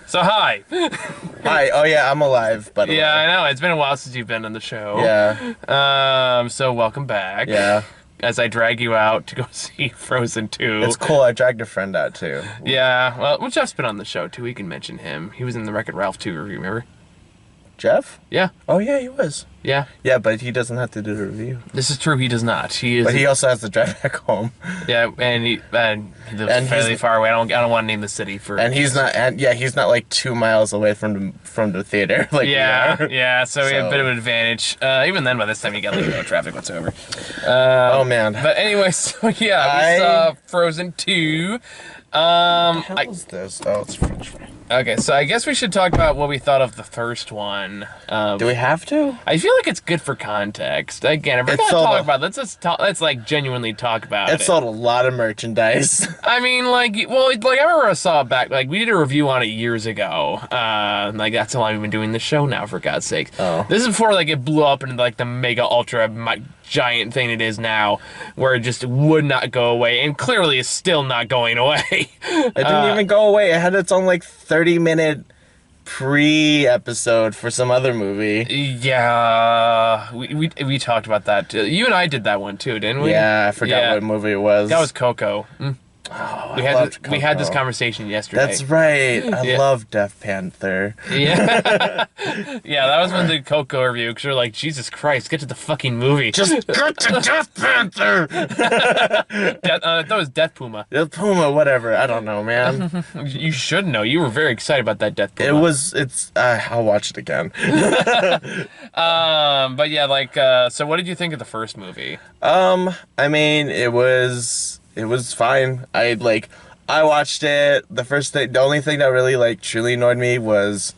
So hi. Hi. Oh yeah, I'm alive. By the way. Yeah, I know. It's been a while since you've been on the show. Yeah. So welcome back. Yeah. As I drag you out to go see Frozen 2. It's cool. I dragged a friend out too. Yeah. Well, Jeff's been on the show too. We can mention him. He was in the Wreck-It Ralph 2 review. Remember? Jeff? Yeah. Oh yeah, he was. Yeah. Yeah, but he doesn't have to do the review. This is true. He does not. He is. But he also has to drive back home. Yeah, and he lives fairly far away. I don't want to name the city for. And he's not. And yeah, he's not like 2 miles away from the theater. Like yeah, we are. yeah. So we have a bit of an advantage. Even then, by this time, you got like no traffic whatsoever. Oh man. But anyway, so yeah, we saw Frozen 2. What the hell is this? Oh, it's French fry. Okay, so I guess we should talk about what we thought of the first one. Do we have to? I feel like it's good for context. Again, if we're gonna talk about it, let's like genuinely talk about it. It sold a lot of merchandise. I mean, like I remember I saw it back, like we did a review on it years ago. Like that's how long we've been doing the show now, for God's sake. Oh. This is before like it blew up into like the mega ultra giant thing it is now, where it just would not go away, and clearly is still not going away. It didn't even go away. It had its own like 30-minute pre-episode for some other movie. Yeah, we talked about that too. You and I did that one too, didn't we? Yeah, I forgot what movie it was. That was Coco. Oh, we had this conversation yesterday. That's right. I love Death Panther. Yeah. Yeah, that was when the Coco review, because we're like, Jesus Christ, get to the fucking movie. Just get to Death Panther! That was Death Puma. Death Puma, whatever. I don't know, man. You should know. You were very excited about that Death Puma. I'll watch it again. But yeah, like, so what did you think of the first movie? I mean, it was fine. I watched it. The only thing that really like truly annoyed me was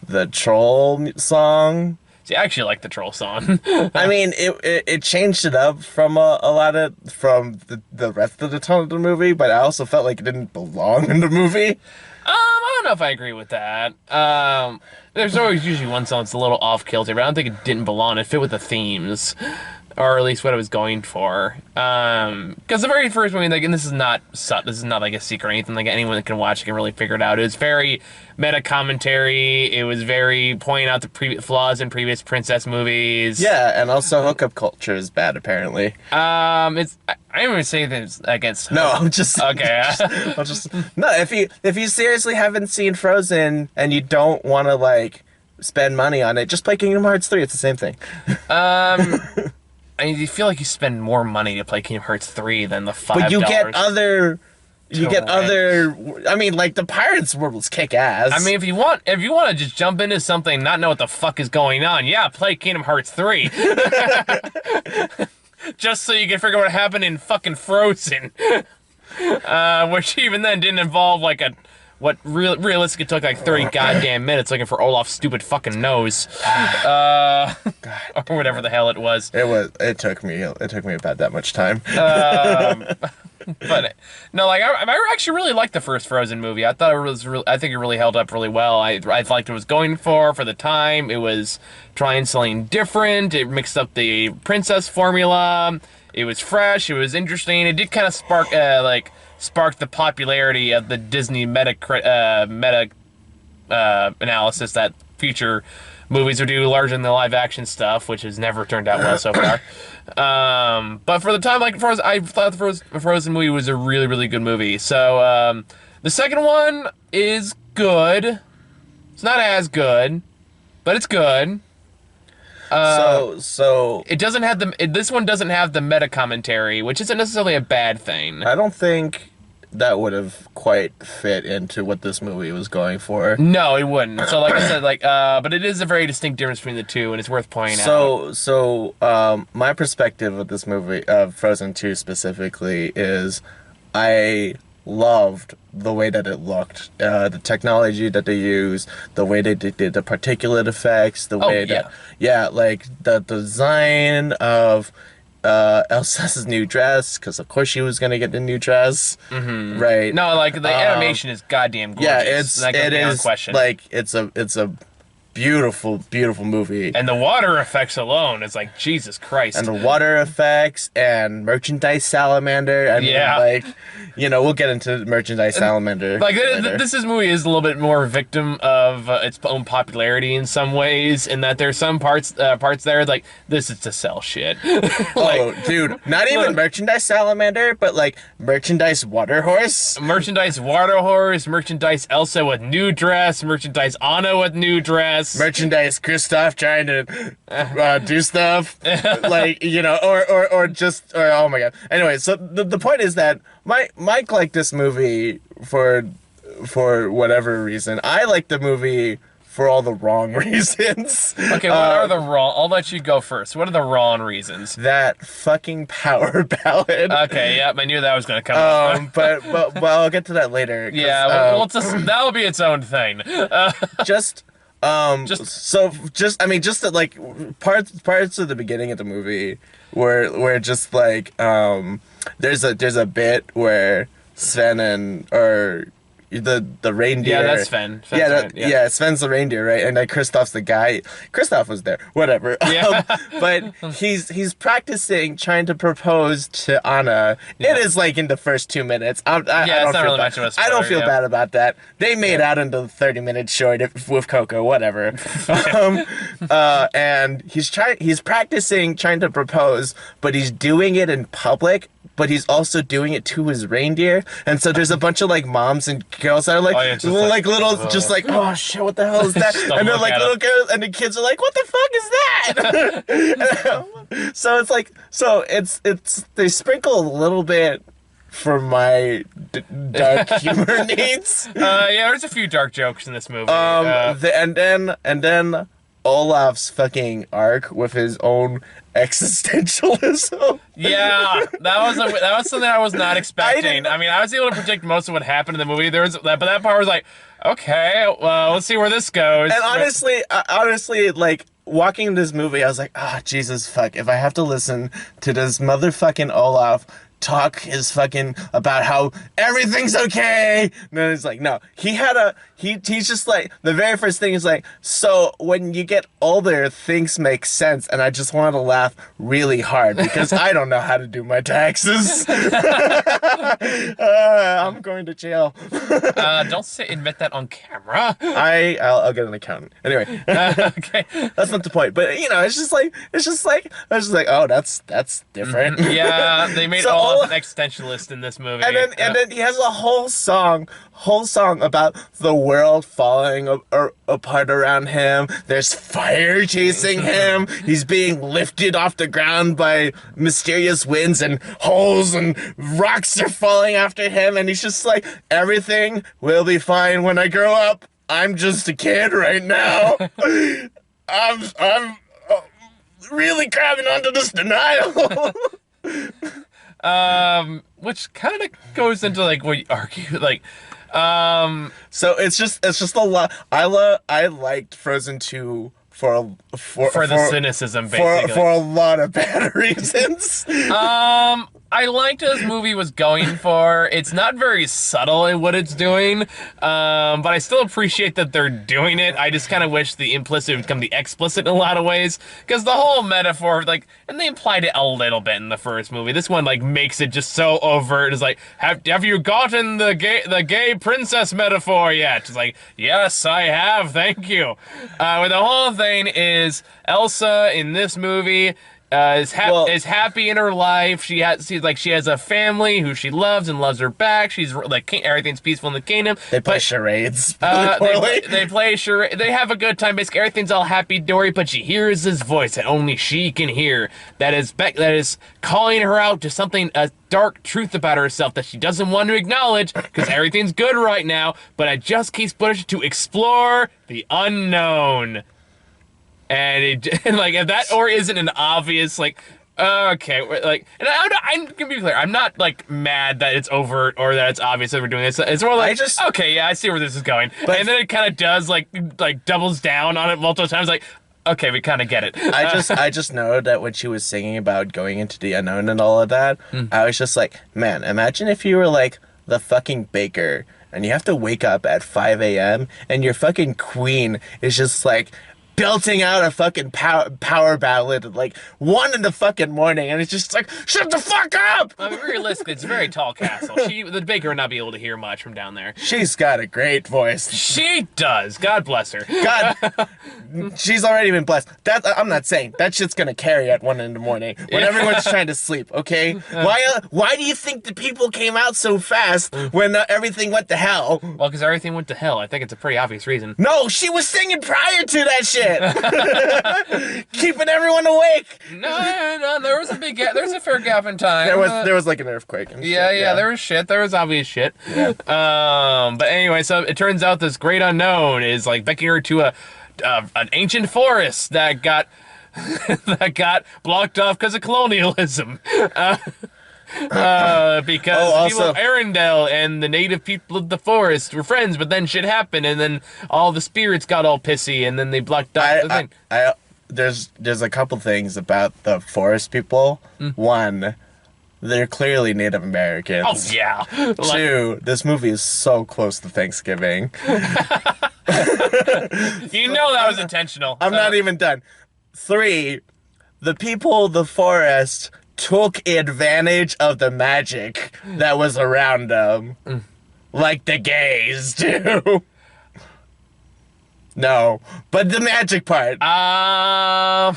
the troll song. See, I actually like the troll song. I mean, it changed it up from from the rest of the tone of the movie, but I also felt like it didn't belong in the movie. I don't know if I agree with that. There's always usually one song that's a little off kilter, but I don't think it didn't belong. It fit with the themes, or at least what I was going for. Because the very first movie, like, and this is not like a secret or anything. Like anyone that can watch it can really figure it out. It was very meta commentary. It was very pointing out the flaws in previous princess movies. Yeah, and also hookup culture is bad apparently. I didn't even say that it's against. No, I'm just okay. No. If you seriously haven't seen Frozen and you don't want to like spend money on it, just play Kingdom Hearts 3. It's the same thing. I mean, you feel like you spend more money to play Kingdom Hearts 3 than the $5. But you get other. I mean, like the Pirates world was kick ass. I mean, if you want to just jump into something, and not know what the fuck is going on, yeah, play Kingdom Hearts 3. Just so you can figure out what happened in fucking Frozen, which even then didn't involve like what realistically took like 30 goddamn minutes looking for Olaf's stupid fucking nose, or whatever the hell it was. It took me about that much time. But no, like I actually really liked the first Frozen movie. I thought it was I think it really held up really well. I liked what it was going for the time. It was trying something different. It mixed up the princess formula. It was fresh. It was interesting. It did kind of spark the popularity of the Disney meta analysis that future movies would do larger than the live action stuff, which has never turned out well so far. But for the time, like Frozen, I thought the Frozen movie was a really, really good movie. So the second one is good. It's not as good, but it's good. So it doesn't have this one doesn't have the meta commentary, which isn't necessarily a bad thing. I don't think that would have quite fit into what this movie was going for. No, it wouldn't. So like I said, but it is a very distinct difference between the two, and it's worth pointing out. So my perspective of this movie, of Frozen 2 specifically, is I loved the way that it looked, the technology that they used, the way they did the particulate effects, the way like the design of Elsa's new dress, because of course she was gonna get the new dress, right? No, like the animation is goddamn gorgeous. Yeah, it is. Question. Like it's a beautiful, beautiful movie. And the water effects alone is like, Jesus Christ. And the water effects and merchandise salamander. I mean, Yeah. like, you know, we'll get into merchandise salamander. Like later. this movie is a little bit more victim of its own popularity in some ways, in that there's some parts there like this is to sell shit. Oh, dude, not even merchandise salamander, but like merchandise water horse. Merchandise water horse, merchandise Elsa with new dress, merchandise Anna with new dress, Merchandise Kristof trying to do stuff, like, you know, or oh my god. Anyway, so the point is that Mike liked this movie for whatever reason. I like the movie for all the wrong reasons. Okay, what are the wrong? I'll let you go first. What are the wrong reasons? That fucking power ballad. Okay, yeah, I knew that was gonna come up. but I'll get to that later. Yeah, well, that'll be its own thing. Just I mean, just that, like, parts of the beginning of the movie where just like there's a bit where Sven or the reindeer. Yeah, that's Sven. Yeah, Sven's the reindeer, right? And like Kristof's the guy. Kristof was there, whatever. Yeah. But he's practicing trying to propose to Anna. Yeah. It is like in the first 2 minutes. I don't feel really bad. much of a spoiler, I don't feel bad about that. They made out into the 30-minute short with Coco, whatever. And he's practicing trying to propose, but he's doing it in public. But he's also doing it to his reindeer, and so there's a bunch of like moms and girls that are like, just like, oh shit, what the hell is that? And they're like little girls, and the kids are like, what the fuck is that? so it's they sprinkle a little bit for my dark humor needs. Yeah, there's a few dark jokes in this movie. And then Olaf's fucking arc with his own existentialism. Yeah, that was something I was not expecting. I mean, I was able to predict most of what happened in the movie. But that part was like, okay, well, let's see where this goes. And honestly, like, walking into this movie, I was like, Jesus, fuck, if I have to listen to this motherfucking Olaf talk his fucking about how everything's okay. And then it's like, no, he's just like, the very first thing is like, so when you get older, things make sense. And I just want to laugh really hard because I don't know how to do my taxes. I'm going to jail. Don't admit that on camera. I'll get an accountant. Anyway. Okay. That's not the point. But you know, it's just like, oh, that's different. Yeah, they made Olaf an existentialist in this movie. And then he has a whole song about the world falling apart around him. There's fire chasing him. He's being lifted off the ground by mysterious winds, and holes and rocks are falling after him. And he's just like, everything will be fine when I grow up. I'm just a kid right now. I'm really grabbing onto this denial. Which kind of goes into like what you argue, like, so it's just a lot. I liked Frozen 2 for the cynicism, basically. For a lot of bad reasons. I liked what this movie was going for. It's not very subtle in what it's doing, but I still appreciate that they're doing it. I just kind of wish the implicit would become the explicit in a lot of ways, because the whole metaphor, like, and they implied it a little bit in the first movie. This one, like, makes it just so overt. It's like, have you gotten the gay princess metaphor yet? It's like, yes, I have, thank you. Where the whole thing is Elsa in this movie is happy in her life. She has a family who she loves and loves her back. She's like, everything's peaceful in the kingdom. They play charades. They play charades. They have a good time. Basically, everything's all happy dory. But she hears this voice that only she can hear. That is calling her out to something, a dark truth about herself that she doesn't want to acknowledge because everything's good right now. But it just keeps pushing to explore the unknown. And like, if that or isn't an obvious, like, okay, like, and I'm gonna be clear, I'm not like mad that it's overt or that it's obvious that we're doing this. It's more like, okay, yeah, I see where this is going, and then it kind of does like doubles down on it multiple times, like, okay, we kind of get it. I just know that when she was singing about going into the unknown and all of that, I was just like, man, imagine if you were like the fucking baker and you have to wake up at 5 a.m. and your fucking queen is just like belting out a fucking power ballad at like 1 in the fucking morning, and it's just like, shut the fuck up! I mean, realistically, it's a very tall castle. The baker would not be able to hear much from down there. She's got a great voice. She does. God bless her. God, she's already been blessed. I'm not saying that shit's gonna carry at 1 in the morning when everyone's trying to sleep. Okay, why do you think the people came out so fast when everything went to hell? Well, because everything went to hell. I think it's a pretty obvious reason. No, she was singing prior to that shit. Keeping everyone awake. No, there was a fair gap in time. There was like an earthquake and yeah, shit, there was shit. There was obvious shit. Yeah. But anyway, so it turns out this great unknown is like beckoning her to an ancient forest that got blocked off because of colonialism. Because the people of Arendelle and the native people of the forest were friends, but then shit happened, and then all the spirits got all pissy, and then they blocked off the thing. There's a couple things about the forest people. One, they're clearly Native Americans. Oh, yeah. Two, this movie is so close to Thanksgiving. You know that was intentional. I'm not even done. Three, the people of the forest took advantage of the magic that was around them. Like the gays do. No, but the magic part. No,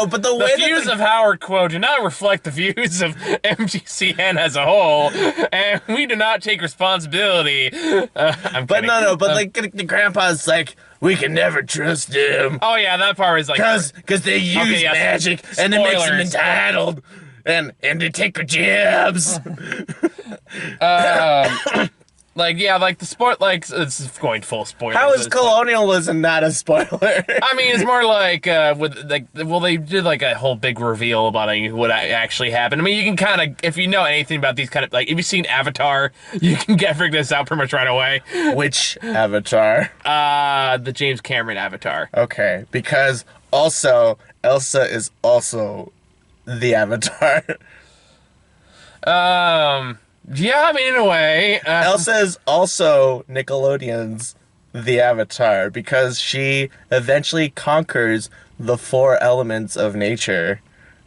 but the way the views of Howard quote do not reflect the views of MTCN as a whole, and we do not take responsibility. I'm but kidding. no, but like the grandpa's like, we can never trust them. Oh yeah, that part was like because they use magic and it makes them entitled, and they take their jabs. Like, yeah, like the sport, like, it's going full spoiler. How is colonialism not a spoiler? I mean, it's more like, they did like a whole big reveal about what actually happened. I mean, you can kind of, if you know anything about these kind of, like, if you've seen Avatar, you can figure this out pretty much right away. Which Avatar? The James Cameron Avatar. Okay, because also, Elsa is also the Avatar. Yeah, I mean, in a way. Elsa is also Nickelodeon's The Avatar because she eventually conquers the 4 elements of nature.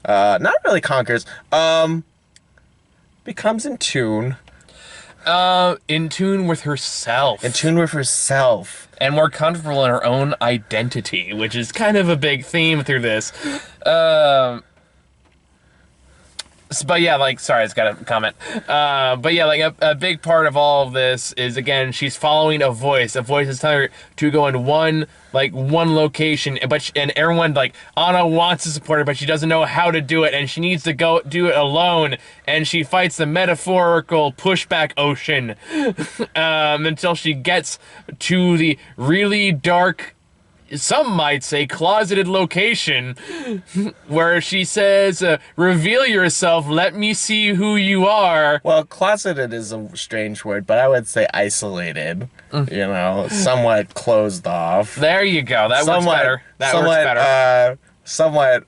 Not really conquers. Becomes in tune. In tune with herself. In tune with herself. And more comfortable in her own identity, which is kind of a big theme through this. But yeah, like, sorry, I just got a comment. But yeah, like, a big part of all of this is, again, she's following a voice. A voice is telling her to go in one location, and everyone, like, Anna wants to support her, but she doesn't know how to do it, and she needs to go do it alone, and she fights the metaphorical pushback ocean until she gets to the really dark, some might say closeted location, where she says, reveal yourself, let me see who you are. Well, closeted is a strange word, but I would say isolated. You know, somewhat closed off. There you go. That works better. That works better. Somewhat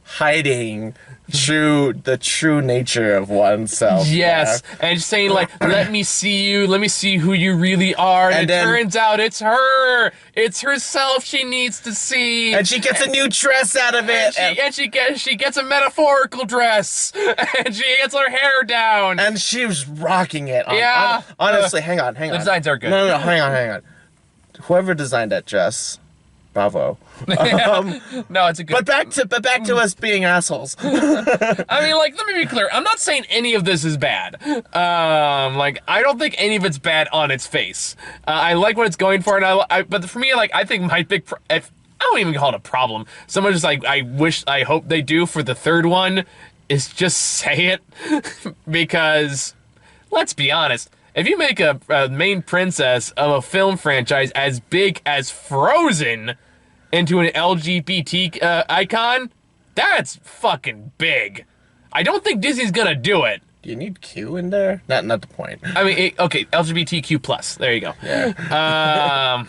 hiding the true nature of oneself. Yes, and saying, like, let me see you, let me see who you really are, and it turns out it's her. It's herself she needs to see. And she gets a new dress out of it. And she gets a metaphorical dress. And she gets her hair down. And she was rocking it. Honestly, hang on. The designs are good. No, hang on. Whoever designed that dress, bravo. No, it's a good. But back to us being assholes. I mean, like, let me be clear. I'm not saying any of this is bad. Like, I don't think any of it's bad on its face. I like what it's going for, and but for me, like, I think my big, I don't even call it a problem. Someone just like, I hope they do for the third one, is just say it, because let's be honest. If you make a main princess of a film franchise as big as Frozen into an LGBT icon, that's fucking big. I don't think Disney's gonna do it. Do you need Q in there? Not the point. I mean, okay, LGBTQ+. There you go. Yeah.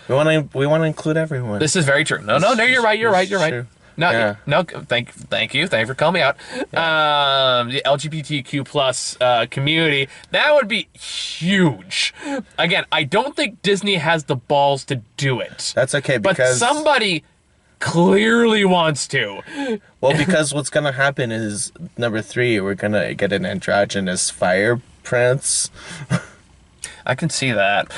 We want to include everyone. This is very true. No, you're right. No, Yeah. no. Thank you for calling me out. The LGBTQ plus community, that would be huge. Again, I don't think Disney has the balls to do it. That's okay But because somebody clearly wants to. well, because what's gonna happen is number 3, we're gonna get an androgynous fire prince, I can see that.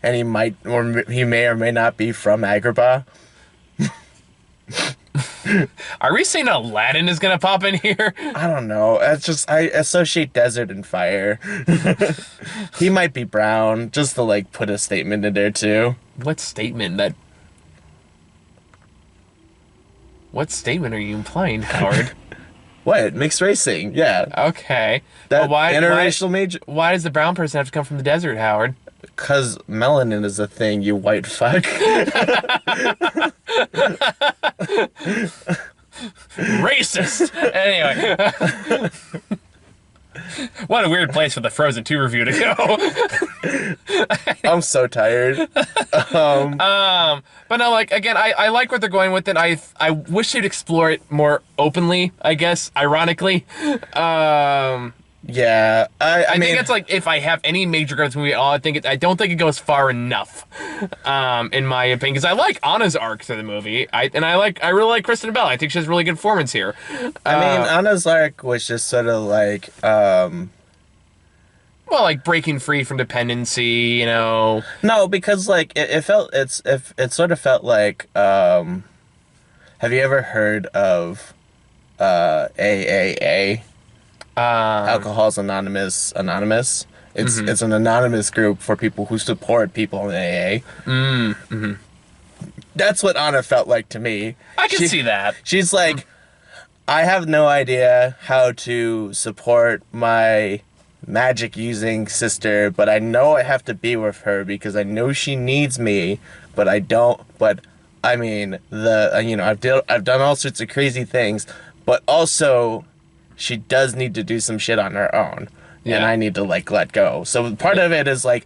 and he might, or he may or may not be from Agrabah. Are we saying Aladdin is gonna pop in here? I don't know. It's just I associate desert and fire. He might be brown, just to like put a statement in there too. What statement are you implying, Howard? What? Mixed racing? Yeah. Okay. That But interracial major. why does the brown person have to come from the desert, Howard? Cause melanin is a thing, you white fuck. Racist! Anyway. What a weird place for the Frozen 2 review to go. I'm so tired. But no, like, again, I like what they're going with it. I wish they'd explore it more openly, I guess, ironically. Yeah, I mean, think it's like, if I have any major gripes movie at all, I don't think it goes far enough, in my opinion. Because I like Anna's arc to the movie, I really like Kristen Bell. I think she has a really good performance here. I mean, Anna's arc was just sort of like, well, like breaking free from dependency, you know. no, because like it sort of felt like, have you ever heard of AAA? Alcohol's Anonymous. It's an anonymous group for people who support people in AA. Mm-hmm. That's what Anna felt like to me. I can see that. She's like, I have no idea how to support my magic using sister, but I know I have to be with her because I know she needs me, but I don't. But I mean, I've done all sorts of crazy things, but also she does need to do some shit on her own. Yeah. And I need to like let go. So part of it is like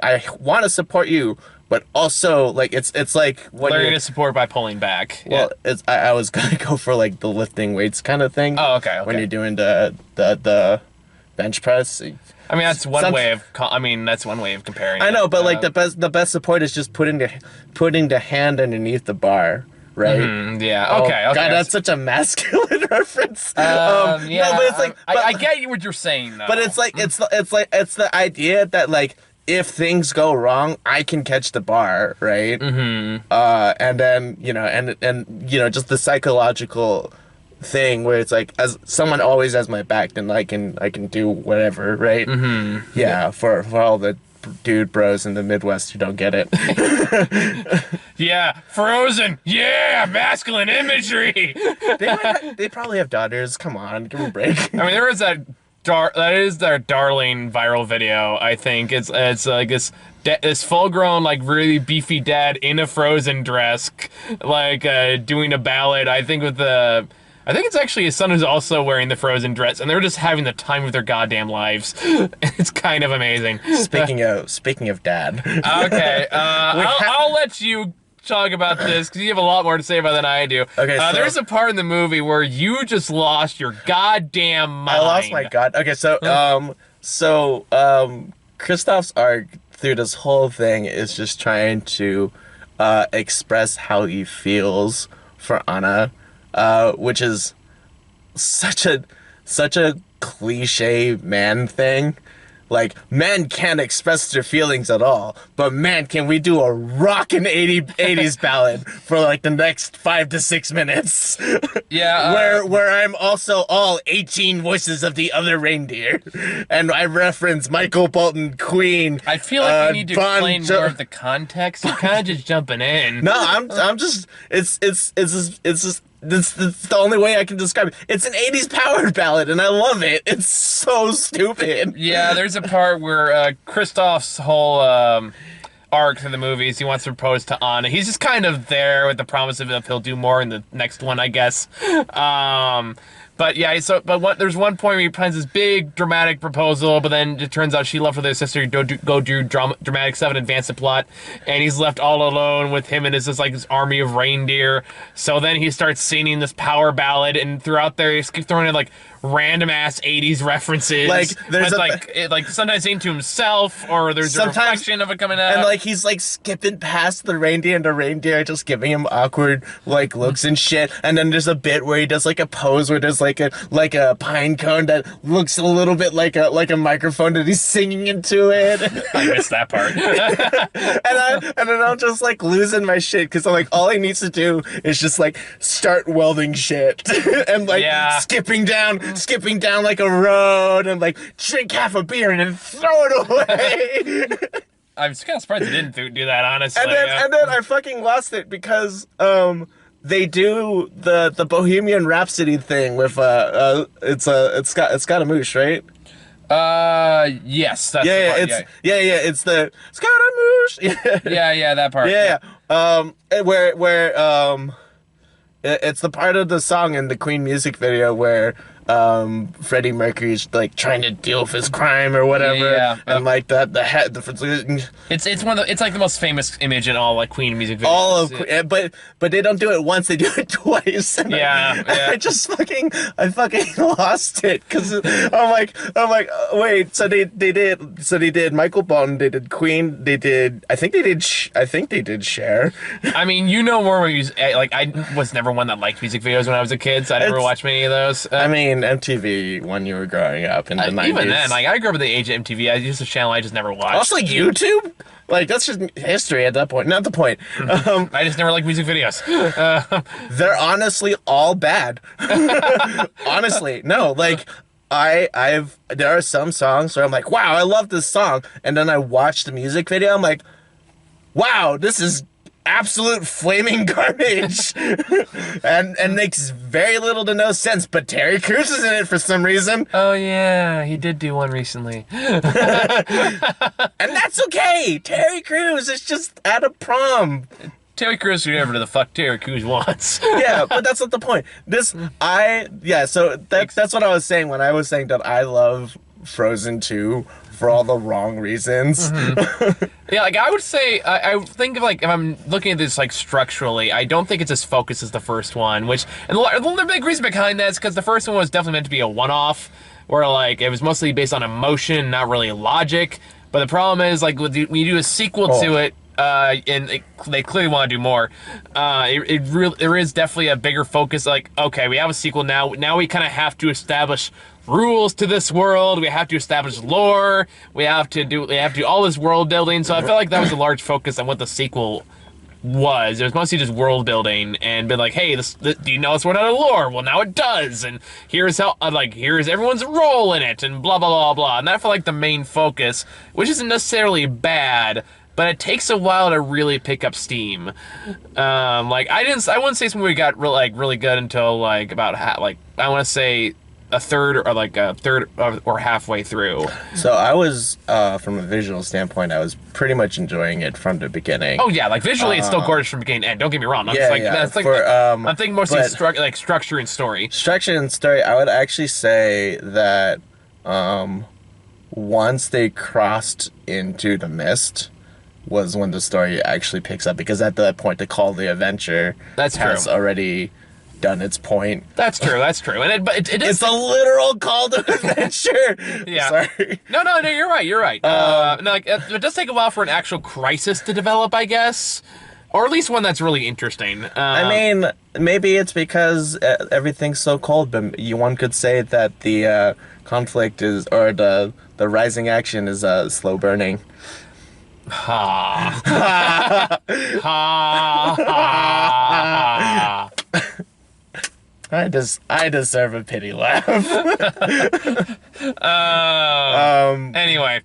I want to support you, but also like it's like when learning to support by pulling back. Well, yeah. I was gonna go for like the lifting weights kind of thing. Oh, okay. When you're doing the bench press. I mean, that's one way of comparing. I know, but like the best support is just putting the hand underneath the bar. Right? Mm-hmm, yeah. Okay. God, that's such a masculine reference. Yeah. No, but it's like I get what you're saying though. But it's like it's the idea that like if things go wrong, I can catch the bar, right? Mm-hmm. And then and just the psychological thing where it's like as someone always has my back, then I can do whatever, right? Mm-hmm. Yeah, for all the dude bros in the Midwest who don't get it. Yeah, Frozen. Yeah, masculine imagery. They probably have daughters. Come on, give them a break. I mean, there was that is their darling viral video. I think it's like this full-grown, like really beefy dad in a Frozen dress, like doing a ballad. I think it's actually his son who's also wearing the Frozen dress, and they're just having the time of their goddamn lives. It's kind of amazing. Speaking of dad. Okay, I'll let you talk about this because you have a lot more to say about it than I do. Okay, so there's a part in the movie where you just lost your goddamn mind. I lost my god. Okay, so Kristoff's arc through this whole thing is just trying to express how he feels for Anna. Which is such a cliche man thing. Like, men can't express their feelings at all, but man, can we do a rockin' 80s ballad for like the next 5 to 6 minutes? Yeah. Where I'm also all 18 voices of the other reindeer, and I reference Michael Bolton, Queen. I feel like you need to explain more of the context. You're kind of just jumping in. No, I'm just. It's the only way I can describe it. It's an 80s power ballad, and I love it. It's so stupid. Yeah, there's a part where Kristoff's whole arc through the movies, he wants to propose to Anna. He's just kind of there with the promise of he'll do more in the next one, I guess. But But yeah, there's one point where he plans this big dramatic proposal, but then it turns out she left with her sister to go do dramatic stuff and advance the plot, and he's left all alone with him and his this army of reindeer. So then he starts singing this power ballad, and throughout there he's throwing in random ass 80s references. There's sometimes saying to himself, or there's a reflection of it coming out. And he's skipping past the reindeer and the reindeer just giving him awkward looks and shit. And then there's a bit where he does a pose where there's a pine cone that looks a little bit like a microphone that he's singing into it. I missed that part. and then I'm just losing my shit because I'm all he needs to do is just start welding shit and skipping down a road and drink half a beer and then throw it away. I'm kind of surprised they didn't do that, honestly. And then I fucking lost it because they do the Bohemian Rhapsody thing with it's got a moosh, right? Yes, that's it's the Scaramouche. Yeah, that part. Yeah. It's the part of the song in the Queen music video where Freddie Mercury's trying to deal with his crime or whatever, and it's one of it's the most famous image in all Queen music videos. All of but they don't do it once, they do it twice. And I fucking lost it because I'm like wait, so they did Michael Bolton, they did Queen, I think they did Cher. I mean, more music. I was never one that liked music videos when I was a kid, so I never watched many of those. I mean, MTV when you were growing up in the 90s. Even then, I grew up in the age of MTV. I used a channel I just never watched. Also, YouTube? That's just history at that point. Not the point. I just never liked music videos. They're honestly all bad. Honestly, no. There are some songs where I'm wow, I love this song, and then I watch the music video, I'm wow, this is absolute flaming garbage. and makes very little to no sense, but Terry Crews is in it for some reason. Oh yeah, he did do one recently. And that's okay. Terry Crews is just at a prom. Terry Crews can do whatever the fuck Terry Crews wants. Yeah, but that's not the point. So that's what I was saying when I was saying that I love Frozen 2 for all the wrong reasons. Mm-hmm. Yeah, I would say, I think of if I'm looking at this structurally, I don't think it's as focused as the first one, and the big reason behind that is because the first one was definitely meant to be a one-off, where it was mostly based on emotion, not really logic. But the problem is when you do a sequel to it, they clearly want to do more. There is definitely a bigger focus. Okay, we have a sequel now. Now we kind of have to establish rules to this world. We have to establish lore. We have to do all this world building. So I felt that was a large focus on what the sequel was. It was mostly just world building and been hey, this do you know this word out of lore? Well, now it does. And here's how here's everyone's role in it and blah blah blah blah. And that felt the main focus, which isn't necessarily bad. But it takes a while to really pick up steam. I wouldn't say this movie got really good until about I want to say a third or halfway through. So I was from a visual standpoint, I was pretty much enjoying it from the beginning. Oh yeah, visually it's still gorgeous from beginning to end. Don't get me wrong. I'm thinking mostly structure and story. Structure and story. I would actually say that once they crossed into the mist was when the story actually picks up, because at that point the call to the adventure has already done its point. That's true. And it's a literal call to adventure. Yeah. Sorry. No, you're right. It does take a while for an actual crisis to develop, I guess, or at least one that's really interesting. I mean, maybe it's because everyth's so cold, but one could say that the conflict is, or the rising action is slow burning. Ha ha ha ha. I deserve a pity laugh. Anyway,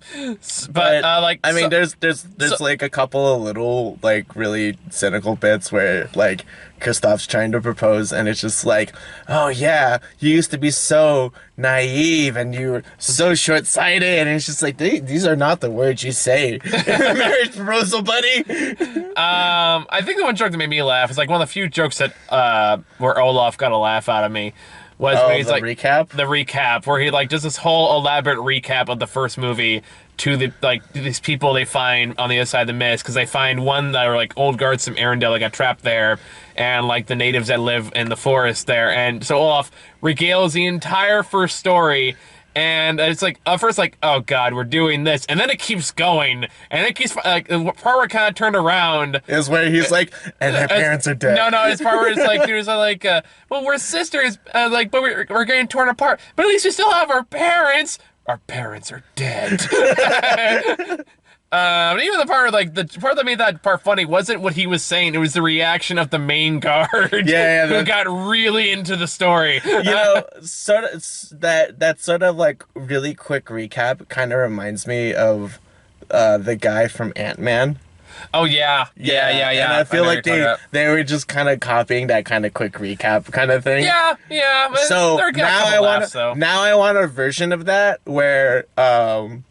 but I mean, there's a couple of little really cynical bits where Kristoff's trying to propose, and it's just oh yeah, you used to be so naive and you were so short-sighted, and it's just these are not the words you say in a marriage proposal, buddy. I think the one joke that made me laugh is one of the few jokes that where Olaf got a laugh out of me was Oh, when he's the like recap? the recap where he like does this whole elaborate recap of the first movie to the like these people they find on the other side of the mist, because they find one that are like old guards from Arendelle that got trapped there, and like the natives that live in the forest there. And so Olaf regales the entire first story. And it's like, at first, like, oh god, we're doing this, and then it keeps going, and it keeps like the part where it kind of turned around Is where he's like, and their parents are dead. No, it's part where it's like, there's like, well, we're sisters, like, but we're getting torn apart, but at least we still have our parents. Our parents are dead. But even the part like the part that made that part funny wasn't what he was saying; it was the reaction of the main guard, who got really into the story. You know, sort of that sort of like really quick recap kind of reminds me of the guy from Ant-Man. Oh yeah. And I feel like they were just kind of copying that kind of quick recap kind of thing. Yeah. But So now I want a version of that where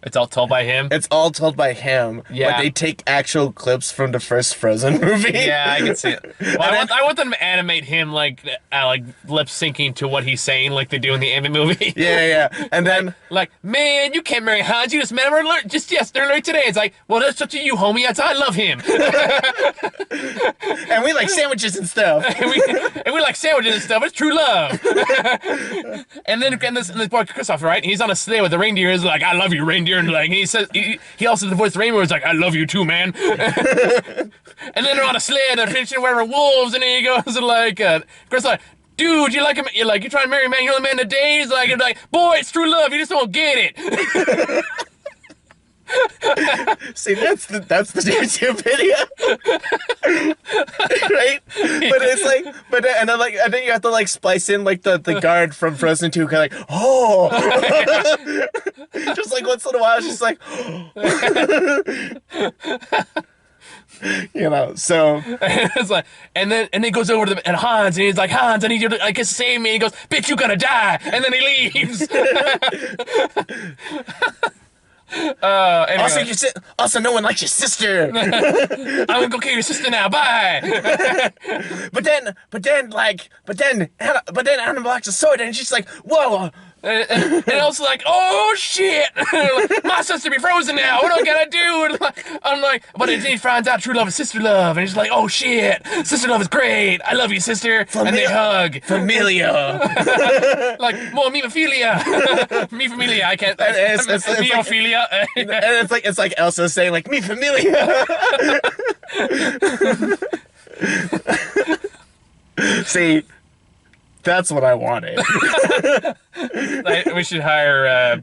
it's all told by him. it's all told by him. Yeah. But they take actual clips from the first Frozen movie. Yeah, I can see it. Well, I want them to animate him like lip syncing to what he's saying, like they do in the anime movie. Yeah. And then like, man, you can't marry Hans. You just met him just yesterday, today. It's like, well, that's up to you, homie. I love him. and we like sandwiches and stuff. and we like sandwiches and stuff. It's true love. and this boy Kristoff, right? He's on a sleigh with the reindeer. He's like, I love you, reindeer. And like he says, he also the voice of the reindeer is like, I love you too, man. and then they're on a sleigh and they're finishing whatever wolves, and then he goes and like, Kristoff, dude, you like him? You're like, you're trying to marry a man. You're the man today. He's like, boy, it's true love. You just don't get it. See, that's the YouTube video, right? But it's like, and then you have to like splice in like the guard from Frozen 2, kind of like, oh, just like once in a while, it's just like, you know. So it's like, and then he goes over to Hans, and he's like, Hans, I need you to like save me. And he goes, bitch, you gonna die, and then he leaves. Anyway. Also, no one likes your sister. I'm gonna go kill your sister now. Bye. but then Anna blocks a sword, and she's like, whoa. And Elsa's like, oh shit, my sister be frozen now. What do I gotta do? And I'm like, but then he finds out true love is sister love, and he's like, oh shit, sister love is great. I love you, sister. And they hug. Familia. like more memophilia. Me familia. I can't. It's Meophilia. And it's like Elsa saying like me familia. See, that's what I wanted. We should hire.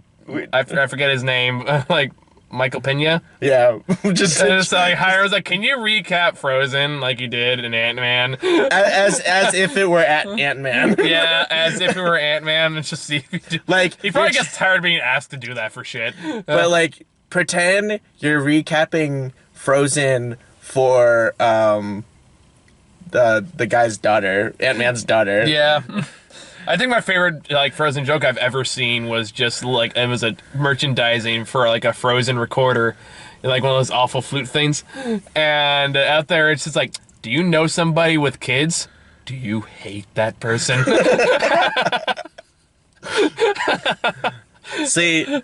I forget his name. Like Michael Pena. Yeah, just like hire. I was like, can you recap Frozen like you did in Ant-Man? as if it were Ant-Man. Yeah, as if it were Ant-Man, and just see if you do. Like he probably gets tired of being asked to do that for shit. But like, pretend you're recapping Frozen for the guy's daughter, Ant-Man's daughter. Yeah. I think my favorite like Frozen joke I've ever seen was just like it was a merchandising for like a Frozen recorder, like one of those awful flute things, and out there it's just like, do you know somebody with kids? Do you hate that person? See,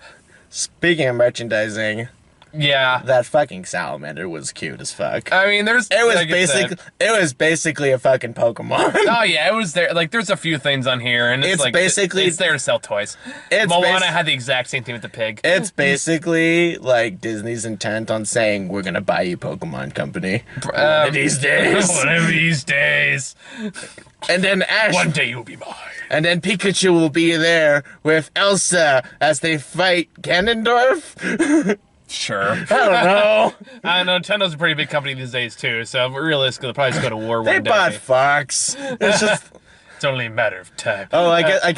speaking of merchandising. Yeah, that fucking salamander was cute as fuck. I mean, it was basically a fucking Pokemon. Oh yeah, it was there. Like, there's a few things on here, and it's like basically it's there to sell toys. Moana had the exact same thing with the pig. It's basically like Disney's intent on saying we're gonna buy you, Pokemon Company, one of these days. One of these days. And then Ash. One day you'll be mine. And then Pikachu will be there with Elsa as they fight Ganondorf. Sure. I don't know. I know Nintendo's a pretty big company these days too, so realistically they'll probably just go to war one day. They bought Fox. It's just it's only a matter of time. Oh, I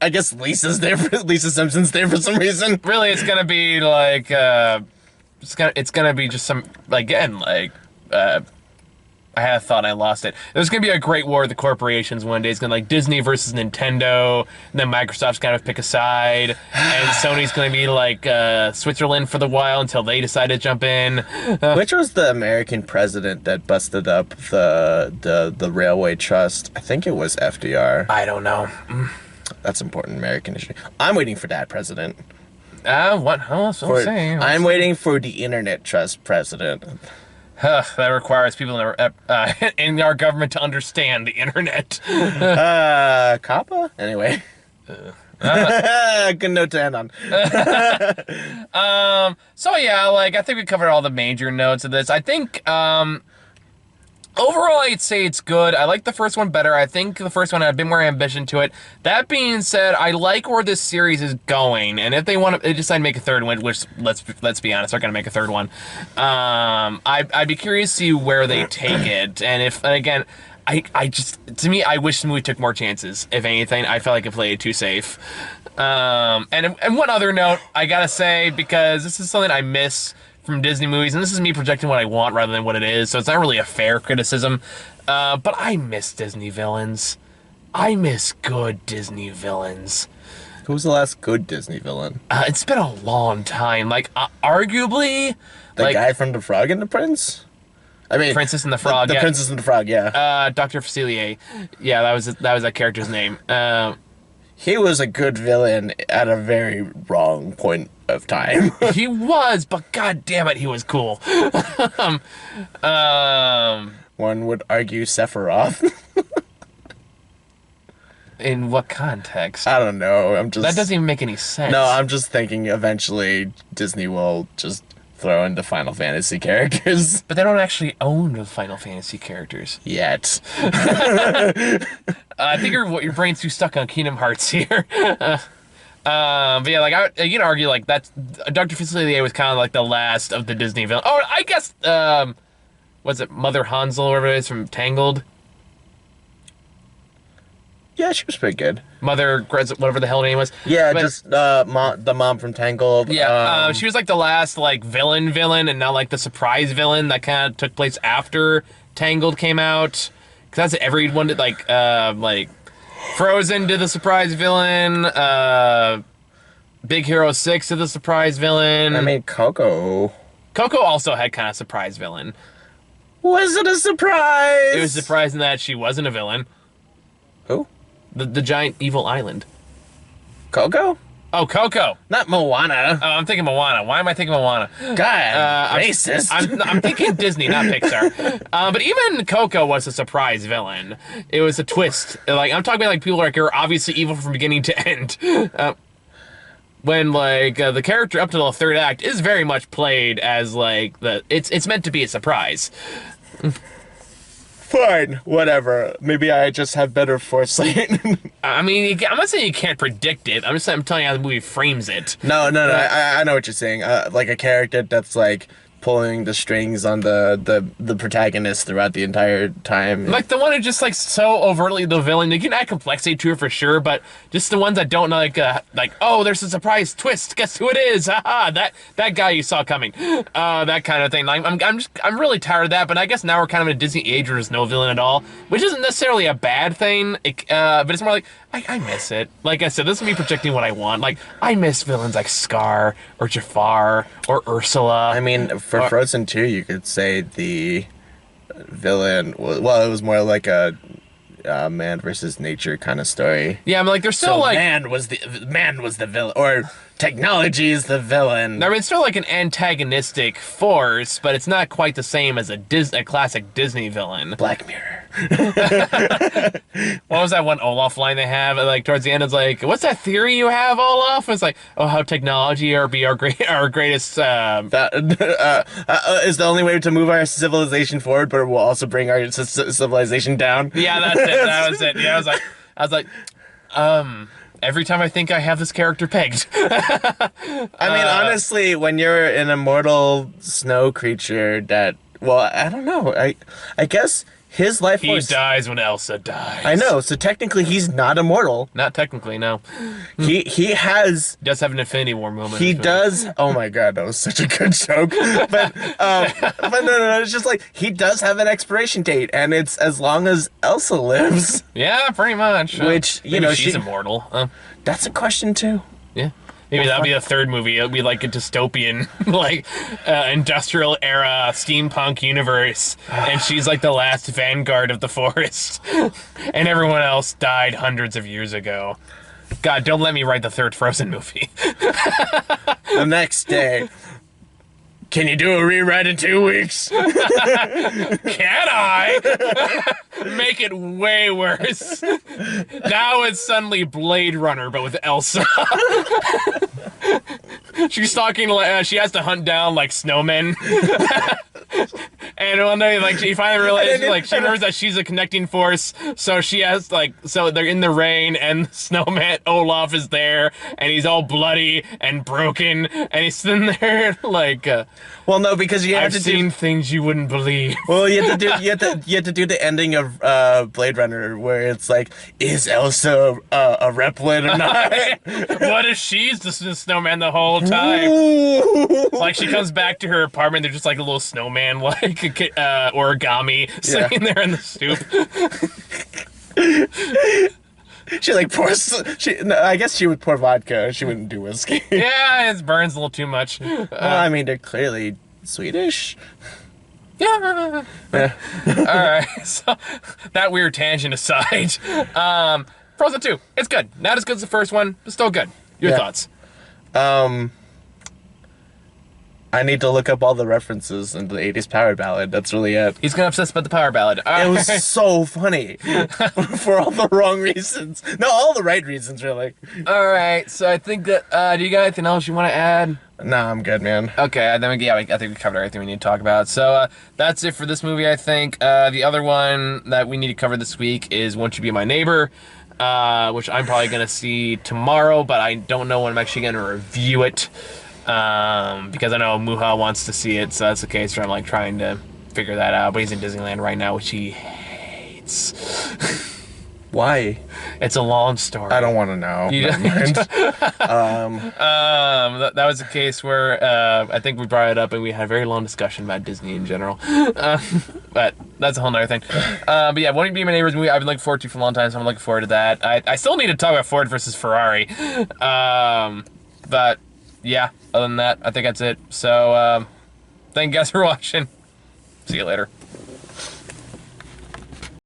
guess Lisa's there for Lisa Simpson's there for some reason. Really, it's gonna be like it's gonna be just some again like I had a thought and I lost it. There's going to be a great war of the corporations one day. It's going to like Disney versus Nintendo, and then Microsoft's going to pick a side, and Sony's going to be like Switzerland for the while until they decide to jump in. Which was the American president that busted up the railway trust? I think it was FDR. I don't know. That's important American history. I'm waiting for that president. What else? I'm waiting for the Internet Trust president. That requires people in our government to understand the internet. Kappa? Anyway. Good note to end on. So yeah, like, I think we covered all the major notes of this. I think, overall, I'd say it's good. I like the first one better. I think the first one had a bit more ambition to it. That being said, I like where this series is going, and if they want to, they decide to make a third one, which let's be honest, they're gonna make a third one. I'd be curious to see where they take it, and if, and again, I just, to me, I wish the movie took more chances. If anything, I felt like it played it too safe. And one other note, I gotta say, because this is something I miss from Disney movies, and this is me projecting what I want rather than what it is, so it's not really a fair criticism, but I miss Disney villains. I miss good Disney villains. Who was the last good Disney villain? It's been a long time. Like, arguably... The guy from The Frog and the Prince? I mean... Princess and the Frog, the yeah. Princess and the Frog, yeah. Dr. Facilier. Yeah, that was that character's name. He was a good villain at a very wrong point of time. He was, but god damn it, he was cool. One would argue Sephiroth. In what context? I don't know. That doesn't even make any sense. No, I'm just thinking eventually Disney will just throw in the Final Fantasy characters. But they don't actually own the Final Fantasy characters. Yet. I think your brain's too stuck on Kingdom Hearts here. But yeah, like, you can argue, like, that's... Dr. Facilier was kind of like the last of the Disney villain. Oh, I guess, was it Mother Hansel, or whatever it is, from Tangled? Yeah, she was pretty good. Mother, whatever the hell her name was. Yeah, but, just the mom from Tangled. Yeah, she was like the last like villain, and not like the surprise villain that kind of took place after Tangled came out. Because that's everyone did, like Frozen did the surprise villain. Big Hero 6 did the surprise villain. I mean, Coco. Coco also had kind of surprise villain. Was it a surprise? It was surprising that she wasn't a villain. Who? The giant evil island. Coco? Oh, Coco. Not Moana. Oh, I'm thinking Moana. Why am I thinking Moana? God, racist. I'm thinking Disney, not Pixar. But even Coco was a surprise villain. It was a twist. Like, I'm talking about, like, people are obviously evil from beginning to end. When, like, the character up to the third act is very much played as, like, it's meant to be a surprise. Fine, whatever. Maybe I just have better foresight. I mean, I'm not saying you can't predict it. I'm telling you how the movie frames it. No. I know what you're saying. Like a character that's like pulling the strings on the protagonist throughout the entire time. Like the one who's just like so overtly the villain. You can add complexity to it for sure, but just the ones that don't know, like oh, there's a surprise twist. Guess who it is? Haha, that guy you saw coming. That kind of thing. Like I'm really tired of that. But I guess now we're kind of in a Disney age where there's no villain at all, which isn't necessarily a bad thing. But it's more like I miss it. Like I said, this is me projecting what I want. Like I miss villains like Scar or Jafar or Ursula. I mean, for Frozen 2, you could say the villain, well, it was more like a man versus nature kind of story. Yeah, I'm like, there's still like man was the villain, or technology is the villain. I mean, it's still like an antagonistic force, but it's not quite the same as a classic Disney villain. Black Mirror. What was that one Olaf line they have? Like towards the end, it's like, "What's that theory you have, Olaf?" It's like, "Oh, how technology be our greatest." That is the only way to move our civilization forward, but it will also bring our civilization down. Yeah, that's it. That was it. Yeah, I was like, every time I think I have this character pegged. I mean, honestly, when you're an immortal snow creature that, well, I don't know. I guess his life He force... dies when Elsa dies. I know, so technically he's not immortal. Not technically, no. He has... He does have an Infinity War moment. He does... Oh my god, that was such a good joke. But no, it's just like, he does have an expiration date, and it's as long as Elsa lives. Yeah, pretty much. Which, you know, she's immortal. That's a question, too. Yeah. Maybe that'll be the third movie. It'll be like a dystopian, like, industrial era steampunk universe. And she's like the last vanguard of the forest. And everyone else died hundreds of years ago. God, don't let me write the third Frozen movie. The next day. Can you do a rewrite in 2 weeks? Can I? Make it way worse. Now it's suddenly Blade Runner, but with Elsa. She's talking, she has to hunt down, like, snowmen. And one day, like, she finally realizes, like, she remembers that she's a connecting force, so she has, like, so they're in the rain, and snowman Olaf is there, and he's all bloody and broken, and he's sitting there, like, well, no, because you have I've to seen things you wouldn't believe. Well, you have to do the ending of Blade Runner, where it's like, is Elsa a replicant or not? What if she's the snowman the whole time? Like, she comes back to her apartment, they're just like a little snowman, like origami, sitting there in the stoop. She like pours. I guess she would pour vodka. She wouldn't do whiskey. Yeah, it burns a little too much. Well, I mean, they're clearly Swedish. Yeah. All right. So that weird tangent aside, Frozen 2, it's good. Not as good as the first one, but still good. Your thoughts? I need to look up all the references in the 80s power ballad. That's really it. He's gonna obsess about the power ballad. It was so funny. For all the wrong reasons. No, all the right reasons, really. All right. So I think that, do you got anything else you want to add? Nah, I'm good, man. Okay, I think we covered everything we need to talk about. So that's it for this movie, I think. The other one that we need to cover this week is Won't You Be My Neighbor, which I'm probably going to see tomorrow, but I don't know when I'm actually going to review it. Because I know Muha wants to see it, so that's the case where I'm like trying to figure that out. But he's in Disneyland right now, which he hates. Why? It's a long story. I don't want to know. That was a case where I think we brought it up and we had a very long discussion about Disney in general. But that's a whole nother thing. But yeah, Won't You Be My Neighbor's movie I've been looking forward to for a long time, so I'm looking forward to that. I still need to talk about Ford versus Ferrari. But yeah, other than that, I think that's it. So thank you guys for watching. See you later.